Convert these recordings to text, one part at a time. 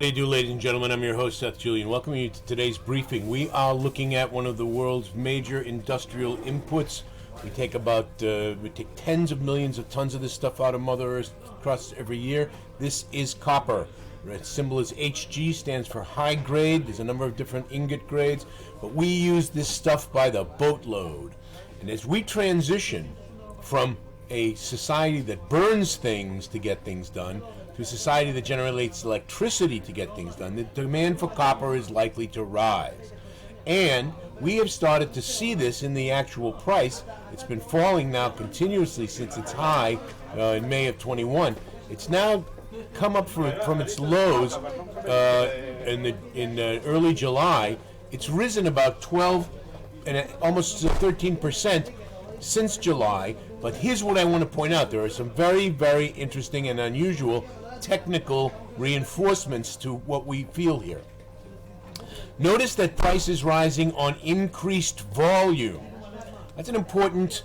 How do you do, ladies and gentlemen? I'm your host, Seth Julian. Welcoming you to today's briefing. We are looking at one of the world's major industrial inputs. We take tens of millions of tons of this stuff out of Mother Earth across every year. This is copper. Its symbol is Hg, stands for high grade. There's a number of different ingot grades, but we use this stuff by the boatload. And as we transition from a society that burns things to get things done to a society that generates electricity to get things done, the demand for copper is likely to rise. And we have started to see this in the actual price. It's been falling now continuously since its high in May of 21. It's now come up from its lows in early July. It's risen about 12 and almost 13% since July. But here's what I want to point out. There are some very, very interesting and unusual technical reinforcements to what we feel here. Notice that price is rising on increased volume. That's an important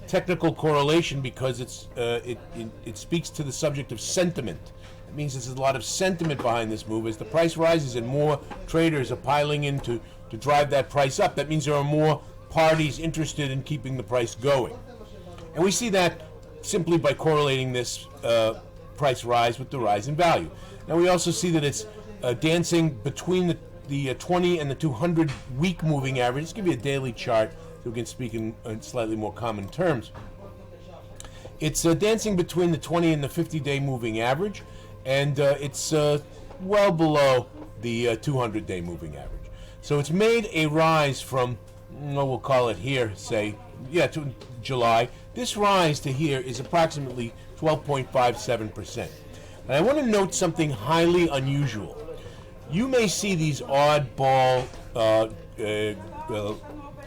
technical correlation because it speaks to the subject of sentiment. It means there's a lot of sentiment behind this move. As the price rises and more traders are piling in to drive that price up, that means there are more parties interested in keeping the price going. And we see that simply by correlating this price rise with the rise in value. Now we also see that it's dancing between the 20 and the 200 week moving average. Let's give you a daily chart so we can speak in slightly more common terms. It's dancing between the 20 and the 50-day moving average, and it's well below the 200-day moving average. So it's made a rise from, we'll call it here, to July. This rise to here is approximately 12.57%. And I want to note something highly unusual. You may see these oddball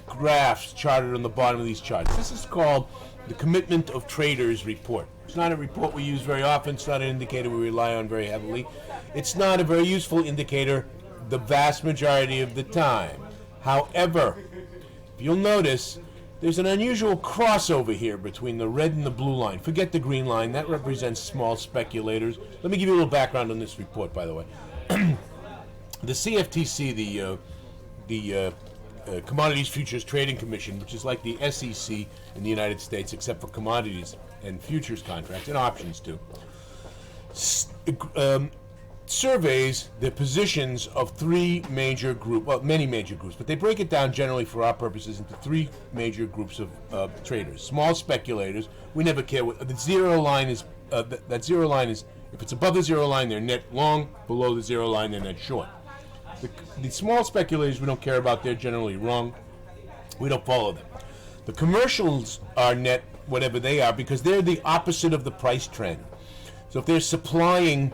graphs charted on the bottom of these charts. This is called the Commitment of Traders report. It's not a report we use very often. It's not an indicator we rely on very heavily. It's not a very useful indicator the vast majority of the time. However, if you'll notice, there's an unusual crossover here between the red and the blue line. Forget the green line. That represents small speculators. Let me give you a little background on this report, by the way. The CFTC, the Commodities Futures Trading Commission, which is like the SEC in the United States, except for commodities and futures contracts and options too, surveys the positions of many major groups, but they break it down generally for our purposes into three major groups of traders. Small speculators, we never care what the zero line is. That zero line is, if it's above the zero line, they're net long. Below the zero line, they're net short. The small speculators we don't care about. They're generally wrong. We don't follow them. The commercials are net whatever they are because they're the opposite of the price trend. So if they're supplying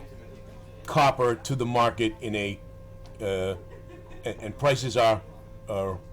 copper to the market and prices are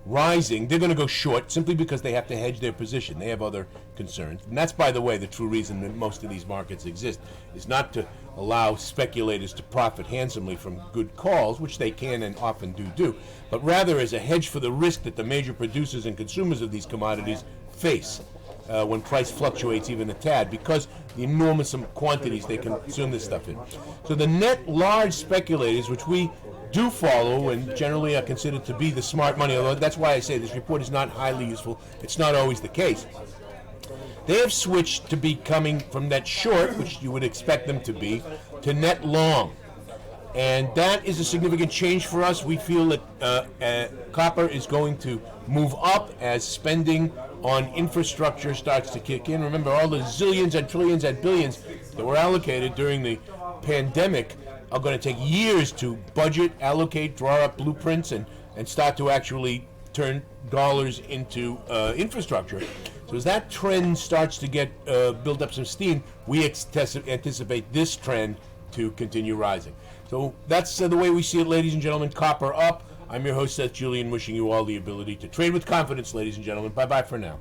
rising, they're going to go short simply because they have to hedge their position. They have other concerns. And that's, by the way, the true reason that most of these markets exist is not to allow speculators to profit handsomely from good calls, which they can and often do, but rather as a hedge for the risk that the major producers and consumers of these commodities face when price fluctuates even a tad, because the enormous quantities they consume this stuff in. So the net large speculators, which we do follow and generally are considered to be the smart money, although that's why I say this report is not highly useful. It's not always the case. They have switched to becoming from net short, which you would expect them to be, to net long. And that is a significant change for us. We feel that copper is going to move up as spending on infrastructure starts to kick in. Remember, all the zillions and trillions and billions that were allocated during the pandemic are going to take years to budget, allocate, draw up blueprints, and start to actually turn dollars into infrastructure. So as that trend starts to build up some steam, we anticipate this trend to continue rising. So that's the way we see it, ladies and gentlemen. Copper up. I'm your host, Seth Julian, wishing you all the ability to trade with confidence, ladies and gentlemen. Bye-bye for now.